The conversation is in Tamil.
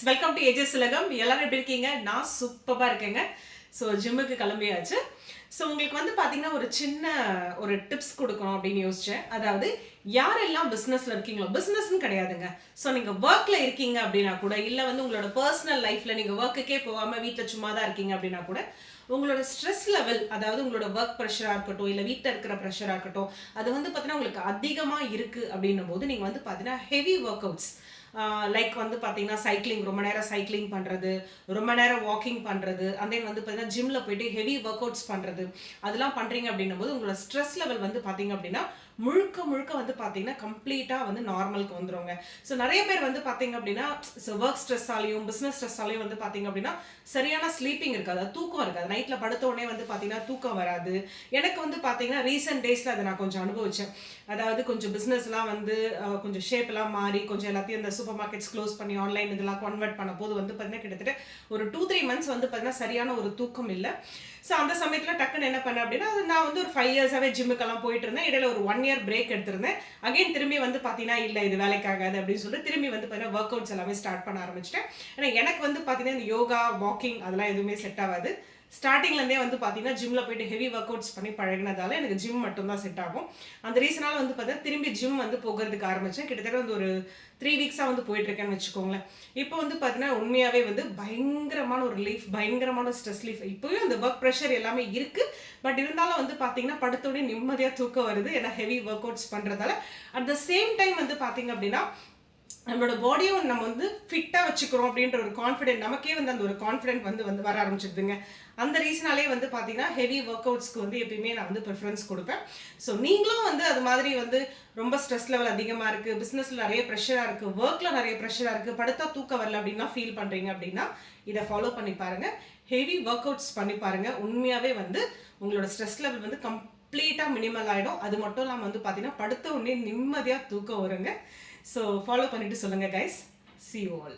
வெல்கம் டு ஏஜஸ் உலகம். எல்லாரும் எப்படி இருக்கீங்க? நான் சூப்பராக இருக்கேங்க. ஸோ ஜிம்முக்கு கிளம்பியாச்சு. ஸோ உங்களுக்கு வந்து பார்த்தீங்கன்னா ஒரு சின்ன ஒரு டிப்ஸ் கொடுக்கணும் அப்படின்னு யோசித்தேன். அதாவது யாரெல்லாம் பிஸ்னஸில் இருக்கீங்களோ, பிஸ்னஸ்ன்னு கிடையாதுங்க. ஸோ நீங்கள் ஒர்க்கில் இருக்கீங்க அப்படின்னா கூட, இல்லை வந்து உங்களோட பர்சனல் லைஃப்பில் நீங்கள் ஒர்க்குக்கே போகாமல் வீட்டில் சும்மா தான் இருக்கீங்க அப்படின்னா கூட, உங்களோட ஸ்ட்ரெஸ் லெவல், அதாவது உங்களோட ஒர்க் ப்ரெஷராக இருக்கட்டும், இல்லை வீட்டில் இருக்கிற ப்ரெஷராக இருக்கட்டும், அது வந்து பார்த்தீங்கன்னா உங்களுக்கு அதிகமாக இருக்குது அப்படின்னும் போது நீங்கள் வந்து பார்த்தீங்கன்னா ஹெவி ஒர்க் அவுட்ஸ், லைக் வந்து பார்த்தீங்கன்னா சைக்கிளிங், ரொம்ப நேரம் சைக்கிளிங் பண்ணுறது, ரொம்ப நேரம் வாக்கிங் பண்ணுறது, அந்த வந்து பார்த்தீங்கன்னா ஜிம்மில் போயிட்டு ஹெவி ஒர்க் அவுட்ஸ் பண்ணுறது, அதெல்லாம் பண்ணுறீங்க அப்படின்னும் போது உங்களோட ஸ்ட்ரெஸ் லெவல் வந்து பார்த்தீங்க அப்படின்னா முழுக்க முழுக்க வந்து பார்த்தீங்கன்னா கம்ப்ளீட்டாக வந்து நார்மலுக்கு வந்துடுங்க. ஸோ நிறைய பேர் வந்து பார்த்தீங்க அப்படின்னா ஒர்க் ஸ்ட்ரெஸ்ஸாலையும் பிஸ்னஸ் ஸ்ட்ரெஸ்ஸாலையும் வந்து பார்த்தீங்க அப்படின்னா சரியான ஸ்லீப்பிங் இருக்காது, தூக்கம் இருக்காது. நைட்டில் படுத்த உடனே வந்து பார்த்தீங்கன்னா தூக்கம் வராது. எனக்கு வந்து பார்த்தீங்கன்னா ரீசெண்ட் டேஸில் அதை நான் கொஞ்சம் அனுபவித்தேன். அதாவது கொஞ்சம் பிஸ்னஸ்லாம் வந்து கொஞ்சம் ஷேப்லாம் மாறி கொஞ்சம் எல்லாத்தையும் இந்த சூப்பர் மார்க்கெட்ஸ் க்ளோஸ் பண்ணி ஆன்லைன் இதெல்லாம் கன்வெர்ட் பண்ண போது வந்து பார்த்தீங்கன்னா கிட்டத்தட்ட ஒரு 2-3 months வந்து பார்த்தீங்கன்னா சரியான ஒரு தூக்கம் இல்லை. ஸோ அந்த சமயத்தில் டக்குன்னு என்ன பண்ணேன் அப்படின்னா, நான் வந்து ஒரு 5 years ஜிம்முக்கெல்லாம் போயிட்டு இருந்தேன். இடையில ஒரு 1 year பிரேக் எடுத்திருந்தேன். அகைன் திரும்பி வந்து பார்த்தீங்கன்னா இல்லை இது வேலைக்காகாது அப்படின்னு சொல்லிட்டு திரும்பி வந்து பார்த்தீங்கன்னா ஒர்க் அவுட்ஸ் எல்லாமே ஸ்டார்ட் பண்ண ஆரம்பிச்சிட்டேன். ஏன்னா எனக்கு வந்து பார்த்தீங்கன்னா இந்த யோகா, வாக்கிங் அதெல்லாம் எதுவுமே செட் ஆகாது. ஸ்டார்டிங்லேருந்தே வந்து பார்த்தீங்கன்னா ஜிம்மில் போயிட்டு ஹெவி ஒர்க் அவுட்ஸ் பண்ணி பழகினதால எனக்கு ஜிம் மட்டும்தான் செட் ஆகும். அந்த ரீசனால் வந்து பார்த்தீங்கன்னா திரும்பி ஜிம் வந்து போகிறதுக்கு ஆரம்பித்தேன். கிட்டத்தட்ட வந்து ஒரு 3 weeks வந்து போயிட்டுருக்கேன்னு வச்சுக்கோங்களேன். இப்போ வந்து பார்த்தீங்கன்னா உண்மையாகவே வந்து பயங்கரமான ஒரு ரிலீஃப், பயங்கரமான ஸ்ட்ரெஸ் ரிலீஃப். இப்போயும் அந்த ஒர்க் ப்ரெஷர் எல்லாமே இருக்குது. பட் இருந்தாலும் வந்து பார்த்தீங்கன்னா படுத்தோடனே நிம்மதியாக தூக்கம் வருது. ஏன்னா ஹெவி ஒர்க் அவுட்ஸ் பண்ணுறதால. அட் த சேம் டைம் வந்து பார்த்தீங்க அப்படின்னா நம்மளோட பாடியும் நம்ம வந்து ஃபிட்டாக வச்சுக்கிறோம் அப்படின்ற ஒரு கான்ஃபிடென்ட், நமக்கே வந்து அந்த ஒரு கான்ஃபிடென்ட் வந்து வர ஆரம்பிச்சிடுதுங்க. அந்த ரீசனாலே வந்து பார்த்தீங்கன்னா ஹெவி ஒர்க் அவுட்ஸ்க்கு வந்து எப்பயுமே நான் வந்து ப்ரிஃபரன்ஸ் கொடுப்பேன். ஸோ நீங்களும் வந்து அது மாதிரி வந்து ரொம்ப ஸ்ட்ரெஸ் லெவல் அதிகமாக இருக்குது, பிஸ்னஸில் நிறைய ப்ரெஷராக இருக்குது, ஒர்க்கில் நிறைய ப்ரெஷராக இருக்குது, படுத்தா தூக்கம் வரல அப்படின்னா ஃபீல் பண்ணுறீங்க அப்படின்னா இதை ஃபாலோ பண்ணி பாருங்கள். ஹெவி ஒர்க் அவுட்ஸ் பண்ணி பாருங்கள். உண்மையாகவே வந்து உங்களோட ஸ்ட்ரெஸ் லெவல் வந்து கம்ப்ளீட்டாக மினிமல் ஆகிடும். அது மட்டும் இல்லாமல் வந்து பார்த்தீங்கன்னா படுத்த உடனே நிம்மதியாக தூக்கம் வருங்க. ஸோ ஃபாலோ பண்ணிட்டு சொல்லுங்கள் கைஸ். See you all.